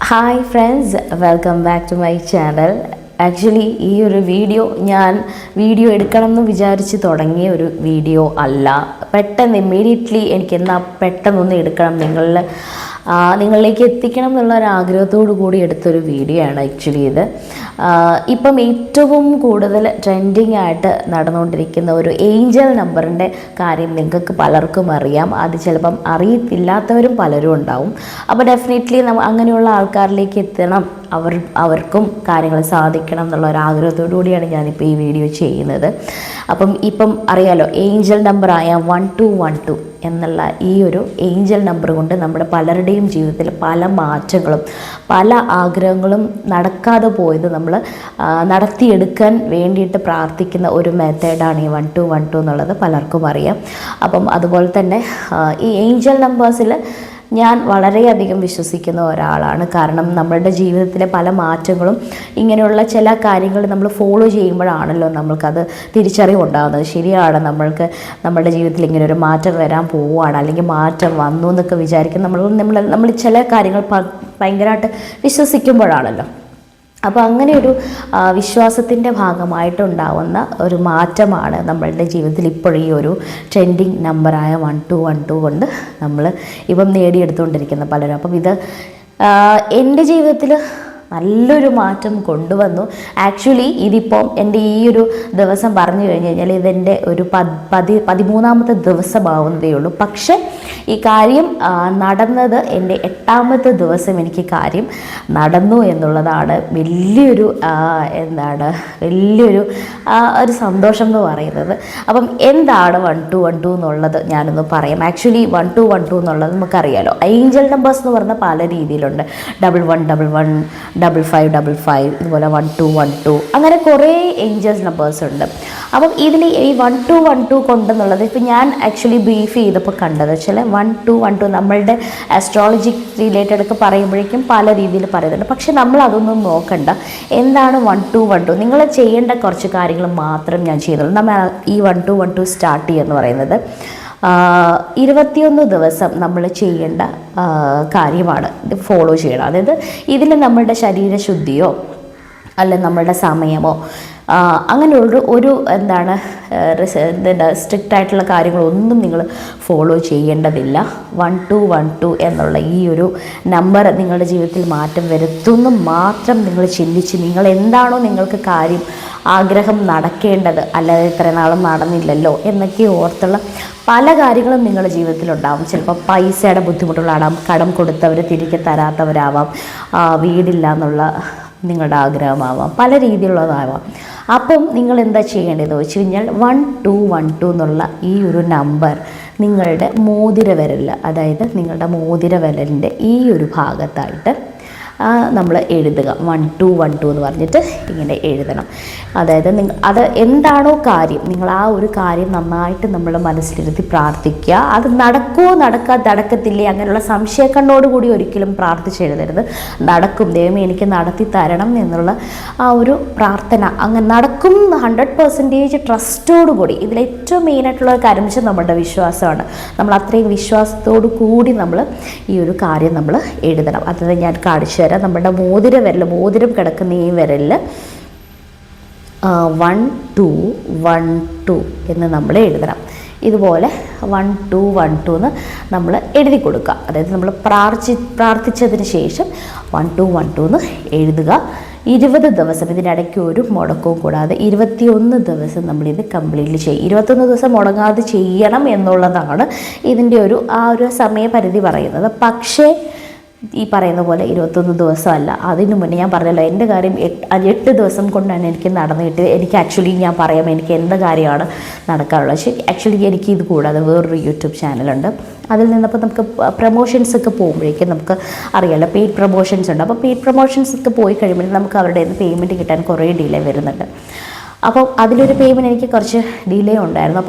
Hi friends, welcome back to my channel. Actually ഈ ഒരു ഞാൻ വീഡിയോ എടുക്കണം എന്ന് വിചാരിച്ച് തുടങ്ങിയ ഒരു വീഡിയോ അല്ല. പെട്ടെന്ന് ഇമ്മീഡിയറ്റ്ലി എനിക്ക് പെട്ടെന്നൊന്ന് എടുക്കണം, നിങ്ങളിലേക്ക് എത്തിക്കണം എന്നുള്ള ഒരു ആഗ്രഹത്തോടു കൂടി എടുത്തൊരു വീഡിയോ ആണ് ആക്ച്വലി ഇത്. ഇപ്പം ഏറ്റവും കൂടുതൽ ട്രെൻഡിങ് ആയിട്ട് നടന്നുകൊണ്ടിരിക്കുന്ന ഒരു ഏഞ്ചൽ നമ്പറിൻ്റെ കാര്യം നിങ്ങൾക്ക് പലർക്കും അറിയാം. അത് ചിലപ്പം അറിയത്തില്ലാത്തവരും പലരും ഉണ്ടാവും. അപ്പോൾ ഡെഫിനറ്റ്ലി അങ്ങനെയുള്ള ആൾക്കാരിലേക്ക് എത്തണം, അവർക്കും കാര്യങ്ങൾ സാധിക്കണം എന്നുള്ള ഒരു ആഗ്രഹത്തോടു കൂടിയാണ് ഞാനിപ്പോൾ ഈ വീഡിയോ ചെയ്യുന്നത്. ഇപ്പം അറിയാലോ, ഏഞ്ചൽ നമ്പറായ 1212 എന്നുള്ള ഈ ഒരു ഏഞ്ചൽ നമ്പർ കൊണ്ട് നമ്മുടെ പലരുടെയും ജീവിതത്തിൽ പല മാറ്റങ്ങളും പല ആഗ്രഹങ്ങളും നടക്കാതെ പോയത് നമ്മൾ നടത്തിയെടുക്കാൻ വേണ്ടിയിട്ട് പ്രാർത്ഥിക്കുന്ന ഒരു മെത്തേഡാണ് ഈ 1212 എന്നുള്ളത് പലർക്കും അറിയാം. അതുപോലെ തന്നെ ഈ ഏഞ്ചൽ നമ്പേഴ്സിൽ ഞാൻ വളരെയധികം വിശ്വസിക്കുന്ന ഒരാളാണ്. കാരണം നമ്മളുടെ ജീവിതത്തിലെ പല മാറ്റങ്ങളും ഇങ്ങനെയുള്ള ചില കാര്യങ്ങൾ നമ്മൾ ഫോളോ ചെയ്യുമ്പോഴാണല്ലോ നമ്മൾക്കത് തിരിച്ചറിവുണ്ടാകുന്നത്. ശരിയാണ്, നമ്മുടെ ജീവിതത്തിൽ ഇങ്ങനെ ഒരു മാറ്റം വരാൻ പോവുകയാണ്, അല്ലെങ്കിൽ മാറ്റം വന്നു എന്നൊക്കെ വിചാരിക്കും നമ്മൾ ചില കാര്യങ്ങൾ ഭയങ്കരമായിട്ട് വിശ്വസിക്കുമ്പോഴാണല്ലോ. അങ്ങനെ ഒരു വിശ്വാസത്തിൻ്റെ ഭാഗമായിട്ടുണ്ടാവുന്ന ഒരു മാറ്റമാണ് നമ്മളുടെ ജീവിതത്തിൽ ഇപ്പോൾ ഈ ഒരു ട്രെൻഡിങ് നമ്പറായ 1212 കൊണ്ട് നമ്മൾ നേടിയെടുത്തുകൊണ്ടിരിക്കുന്ന പലരും. ഇത് എൻ്റെ ജീവിതത്തിൽ നല്ലൊരു മാറ്റം കൊണ്ടുവന്നു. ആക്ച്വലി ഇതിപ്പം എൻ്റെ ഈ ഒരു ദിവസം പറഞ്ഞു കഴിഞ്ഞ് കഴിഞ്ഞാൽ ഇതെൻ്റെ ഒരു 13ാമത്തെ ദിവസമാവുന്നതേ ഉള്ളൂ. പക്ഷേ ഈ കാര്യം നടന്നത് എൻ്റെ 8ാമത്തെ ദിവസം എനിക്ക് കാര്യം നടന്നു എന്നുള്ളതാണ് വലിയൊരു ഒരു സന്തോഷം എന്ന് പറയുന്നത്. എന്താണ് 1212 എന്നുള്ളത് ഞാനൊന്ന് പറയാം. ആക്ച്വലി 1212 എന്നുള്ളത് നമുക്കറിയാലോ, ഏഞ്ചൽ നമ്പേഴ്സ് എന്ന് പറഞ്ഞാൽ പല രീതിയിലുണ്ട്. 1111, 5555, ഇതുപോലെ 1212, അങ്ങനെ കുറേ ഏഞ്ചൽസ് നമ്പേഴ്സ് ഉണ്ട്. ഇതിൽ ഈ 1212 കൊണ്ടെന്നുള്ളത് ഇപ്പം ഞാൻ ആക്ച്വലി ബ്രീഫ് ചെയ്തപ്പോൾ കണ്ടത് വെച്ചാൽ 1212 നമ്മളുടെ ആസ്ട്രോളജി റിലേറ്റഡ് ഒക്കെ പറയുമ്പോഴേക്കും പല രീതിയിൽ പറയുന്നുണ്ട്. പക്ഷെ നമ്മൾ അതൊന്നും നോക്കണ്ട. എന്താണ് 1212? നിങ്ങൾ ചെയ്യേണ്ട കുറച്ച് കാര്യങ്ങൾ മാത്രം ഞാൻ ചെയ്യുന്നുള്ളൂ. നമ്മൾ ഈ 1212 സ്റ്റാർട്ട് ചെയ്യുമെന്ന് പറയുന്നത് 21 ദിവസം നമ്മൾ ചെയ്യേണ്ട കാര്യമാണ്, ഇത് ഫോളോ ചെയ്യണം. അതായത് ഇതിൽ നമ്മളുടെ ശരീരശുദ്ധിയോ അല്ല നമ്മളുടെ സമയമോ അങ്ങനെയുള്ള ഒരു സ്ട്രിക്റ്റ് ആയിട്ടുള്ള കാര്യങ്ങളൊന്നും നിങ്ങൾ ഫോളോ ചെയ്യേണ്ടതില്ല. 1212 എന്നുള്ള ഈ ഒരു നമ്പർ നിങ്ങളുടെ ജീവിതത്തിൽ മാറ്റം വരുത്തുന്നു മാത്രം നിങ്ങൾ ചിന്തിച്ച്, നിങ്ങൾ എന്താണോ നിങ്ങൾക്ക് കാര്യം ആഗ്രഹം നടക്കേണ്ടത്, അല്ലാതെ ഇത്ര നാളും നടന്നില്ലല്ലോ എന്നൊക്കെ ഓർത്തുള്ള പല കാര്യങ്ങളും നിങ്ങളുടെ ജീവിതത്തിലുണ്ടാവും. ചിലപ്പോൾ പൈസയുടെ ബുദ്ധിമുട്ടുകളാവാം, കടം കൊടുത്തവർ തിരികെ തരാത്തവരാവാം, വീടില്ല എന്നുള്ള നിങ്ങളുടെ ആഗ്രഹമാവാം, പല രീതിയിലുള്ളതാവാം. നിങ്ങൾ എന്താ ചെയ്യേണ്ടതെന്ന് വെച്ച് കഴിഞ്ഞാൽ 1212 എന്നുള്ള ഈ ഒരു നമ്പർ നിങ്ങളുടെ മോതിരവിരൽ, അതായത് നിങ്ങളുടെ മോതിരവിരലിൻ്റെ ഈ ഒരു ഭാഗത്തായിട്ട് നമ്മൾ എഴുതുക. 1212 എന്ന് പറഞ്ഞിട്ട് ഇങ്ങനെ എഴുതണം. അതായത് അത് എന്താണോ കാര്യം, നിങ്ങൾ ആ ഒരു കാര്യം നന്നായിട്ട് നമ്മൾ മനസ്സിലിരുത്തി പ്രാർത്ഥിക്കുക. അത് നടക്കുമോ നടക്കത്തില്ലേ അങ്ങനെയുള്ള സംശയക്കണ്ണോടുകൂടി ഒരിക്കലും പ്രാർത്ഥിച്ചെഴുതരുത്. നടക്കും, ദൈവമേ എനിക്ക് നടത്തി തരണം എന്നുള്ള ആ ഒരു പ്രാർത്ഥന അങ്ങനെ നടക്കും 100% ട്രസ്റ്റോടുകൂടി. ഇതിലേറ്റവും മെയിനായിട്ടുള്ള കാര്യം വെച്ചാൽ നമ്മുടെ വിശ്വാസമാണ്. നമ്മൾ അത്രയും വിശ്വാസത്തോടു കൂടി നമ്മൾ ഈ ഒരു കാര്യം നമ്മൾ എഴുതണം. അത് ഞാൻ കാണിച്ചു തരാം. നമ്മുടെ മോതിരം കിടക്കുന്ന ഈ വിരലിൽ 1212 എന്ന് നമ്മൾ എഴുതണം. ഇതുപോലെ 1212 എന്ന് നമ്മൾ എഴുതി കൊടുക്കുക. അതായത് നമ്മൾ പ്രാർത്ഥിച്ചതിന് ശേഷം 1212 എന്ന് എഴുതുക. 20 ദിവസം, ഇതിനിടയ്ക്ക് ഒരു മുടക്കവും കൂടാതെ 21 ദിവസം നമ്മളിത് കംപ്ലീറ്റ്ലി ചെയ്യും. 21 ദിവസം മുടങ്ങാതെ ചെയ്യണം എന്നുള്ളതാണ് ഇതിൻ്റെ ഒരു സമയപരിധി പറയുന്നത്. പക്ഷേ ഈ പറയുന്ന പോലെ 21 ദിവസമല്ല, അതിന് മുന്നേ ഞാൻ പറഞ്ഞല്ലോ എൻ്റെ കാര്യം 8 ദിവസം കൊണ്ടാണ് എനിക്ക് നടന്നു കിട്ടിയത്. എനിക്ക് ആക്ച്വലി ഞാൻ പറയാം എനിക്ക് എന്ത് കാര്യമാണ് നടക്കാറുള്ളത്. പക്ഷേ ആക്ച്വലി എനിക്ക് ഇത് കൂടാതെ വേറൊരു യൂട്യൂബ് ചാനലുണ്ട്. അതിൽ നിന്നപ്പോൾ നമുക്ക് പ്രൊമോഷൻസ് ഒക്കെ പോകുമ്പോഴേക്കും നമുക്ക് അറിയാമല്ലോ, പെയ്ഡ് പ്രൊമോഷൻസ് ഉണ്ട്. പെയ്ഡ് പ്രൊമോഷൻസ് ഒക്കെ പോയി കഴിയുമ്പോഴേക്കും നമുക്ക് അവരുടെ പേയ്മെൻറ്റ് കിട്ടാൻ കുറേ ഡിലേ വരുന്നുണ്ട്. അതിലൊരു പേയ്മെൻറ്റ് എനിക്ക് കുറച്ച് ഡിലേ ഉണ്ടായിരുന്നു.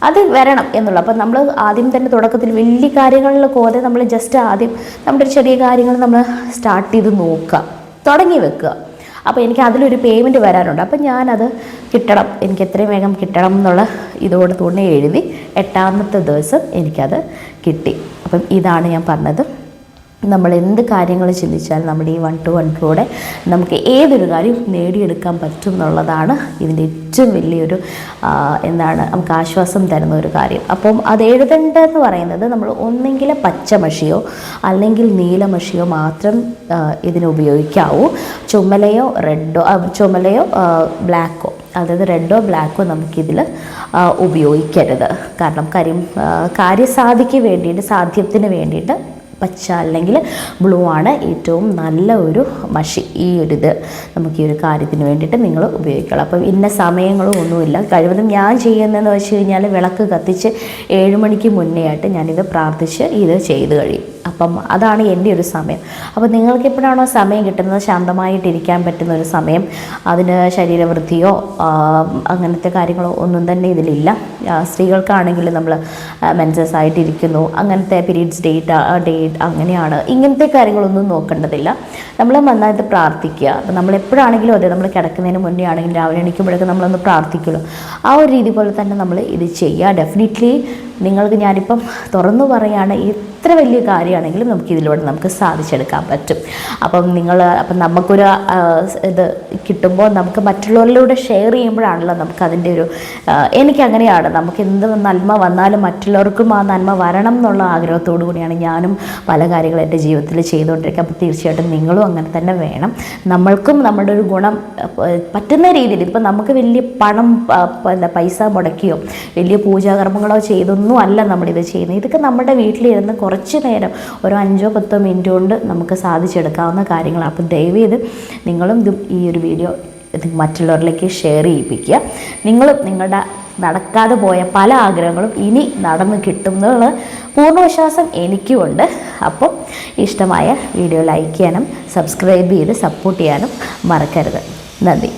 അത് വരണം എന്നുള്ള. നമ്മൾ ആദ്യം തന്നെ തുടക്കത്തിൽ വലിയ കാര്യങ്ങളിൽ പോകാതെ നമ്മൾ ജസ്റ്റ് ആദ്യം നമ്മുടെ ചെറിയ കാര്യങ്ങൾ നമ്മൾ സ്റ്റാർട്ട് ചെയ്ത് നോക്കുക, തുടങ്ങി വെക്കുക. എനിക്ക് അതിലൊരു പേയ്മെൻറ്റ് വരാനുണ്ട്. ഞാനത് കിട്ടണം, എനിക്ക് എത്രയും വേഗം കിട്ടണം എന്നുള്ള ഇതോടെ തന്നെ എഴുതി 8ാമത്തെ ദിവസം എനിക്കത് കിട്ടി. ഇതാണ് ഞാൻ പറഞ്ഞത്. നമ്മൾ എന്ത് കാര്യങ്ങൾ ചിന്തിച്ചാലും നമ്മുടെ ഈ 1-to-1 നമുക്ക് ഏതൊരു കാര്യം നേടിയെടുക്കാൻ പറ്റും എന്നുള്ളതാണ് ഇതിൻ്റെ ഏറ്റവും വലിയൊരു നമുക്ക് ആശ്വാസം തരുന്ന ഒരു കാര്യം. അപ്പം അത് എഴുതേണ്ടതെന്ന് പറയുന്നത് നമ്മൾ ഒന്നെങ്കിൽ പച്ചമഷിയോ അല്ലെങ്കിൽ നീലമഷിയോ മാത്രം ഇതിന് ഉപയോഗിക്കാവൂ. ചുമലയോ ബ്ലാക്കോ, അതായത് റെഡോ ബ്ലാക്കോ നമുക്കിതിൽ ഉപയോഗിക്കരുത്. കാരണം സാധ്യത്തിന് വേണ്ടിയിട്ട് പച്ച അല്ലെങ്കിൽ ബ്ലൂ ആണ് ഏറ്റവും നല്ല ഒരു മഷി. നമുക്ക് ഈ ഒരു കാര്യത്തിന് വേണ്ടിയിട്ട് നിങ്ങൾ ഉപയോഗിക്കണം. അപ്പം ഇന്ന സമയങ്ങളും ഒന്നുമില്ല. കഴിവതും ഞാൻ ചെയ്യുന്നതെന്ന് വെച്ച് കഴിഞ്ഞാൽ വിളക്ക് കത്തിച്ച് 7 മണിക്ക് മുന്നേ ആയിട്ട് ഞാനിത് പ്രാർത്ഥിച്ച് ഇത് ചെയ്ത് കഴിയും. അപ്പം അതാണ് എൻ്റെ ഒരു സമയം. അപ്പോൾ നിങ്ങൾക്ക് എപ്പോഴാണോ സമയം കിട്ടുന്നത്, ശാന്തമായിട്ടിരിക്കാൻ പറ്റുന്ന ഒരു സമയം, അതിന് ശരീരവൃത്തിയോ അങ്ങനത്തെ കാര്യങ്ങളോ ഒന്നും തന്നെ ഇതിലില്ല. സ്ത്രീകൾക്കാണെങ്കിൽ നമ്മൾ മെൻസസ് ആയിട്ടിരിക്കുന്നു, അങ്ങനത്തെ പീരീഡ്സ് ഡേറ്റ് അങ്ങനെയാണ്, ഇങ്ങനത്തെ കാര്യങ്ങളൊന്നും നോക്കേണ്ടതില്ല. നമ്മൾ നന്നായിട്ട് പ്രാർത്ഥിക്കുക. അപ്പം നമ്മളെപ്പോഴാണെങ്കിലും അതെ, നമ്മൾ കിടക്കുന്നതിന് മുന്നേ ആണെങ്കിലും രാവിലെ എണീക്കുമ്പോഴൊക്കെ നമ്മളൊന്ന് പ്രാർത്ഥിക്കുമല്ലോ, ആ ഒരു രീതി പോലെ തന്നെ നമ്മൾ ഇത് ചെയ്യുക. ഡെഫിനറ്റ്ലി നിങ്ങൾക്ക് ഞാനിപ്പം തുറന്നു പറയുകയാണ്, എത്ര വലിയ കാര്യമാണെങ്കിലും നമുക്ക് സാധിച്ചെടുക്കാൻ പറ്റും. അപ്പം നമുക്കൊരു ഇത് കിട്ടുമ്പോൾ നമുക്ക് മറ്റുള്ളവരിലൂടെ ഷെയർ ചെയ്യുമ്പോഴാണല്ലോ നമുക്കതിൻ്റെ ഒരു എനിക്കങ്ങനെയാണ്, നമുക്ക് എന്ത് നന്മ വന്നാലും മറ്റുള്ളവർക്കും ആ നന്മ വരണം എന്നുള്ള ആഗ്രഹത്തോടു കൂടിയാണ് ഞാനും പല കാര്യങ്ങളും എൻ്റെ ജീവിതത്തിൽ ചെയ്തുകൊണ്ടിരിക്കുക. അപ്പോൾ തീർച്ചയായിട്ടും നിങ്ങളും അങ്ങനെ തന്നെ വേണം. നമ്മൾക്കും നമ്മുടെ ഒരു ഗുണം പറ്റുന്ന രീതിയിൽ, ഇപ്പം നമുക്ക് വലിയ പൈസ മുടക്കിയോ വലിയ പൂജാകർമ്മങ്ങളോ ചെയ്തൊന്നും അല്ല നമ്മളിത് ചെയ്യുന്നത്. ഇതൊക്കെ നമ്മുടെ വീട്ടിലിരുന്ന് കുറച്ച് നേരം ഒരു 5-10 മിനിറ്റ് കൊണ്ട് നമുക്ക് സാധിച്ചെടുക്കാവുന്ന കാര്യങ്ങളാണ്. അപ്പം ദയവേത് നിങ്ങളും ഈ ഒരു വീഡിയോ മറ്റുള്ളവരിലേക്ക് ഷെയർ ചെയ്യിപ്പിക്കുക. നിങ്ങളും നിങ്ങളുടെ നടക്കാതെ പോയ പല ആഗ്രഹങ്ങളും ഇനി നടന്ന് കിട്ടും എന്നുള്ള പൂർണ്ണവിശ്വാസം എനിക്കുമുണ്ട്. അപ്പം ഇഷ്ടമായ വീഡിയോ ലൈക്ക് ചെയ്യാനും സബ്സ്ക്രൈബ് ചെയ്ത് സപ്പോർട്ട് ചെയ്യാനും മറക്കരുത്. നന്ദി.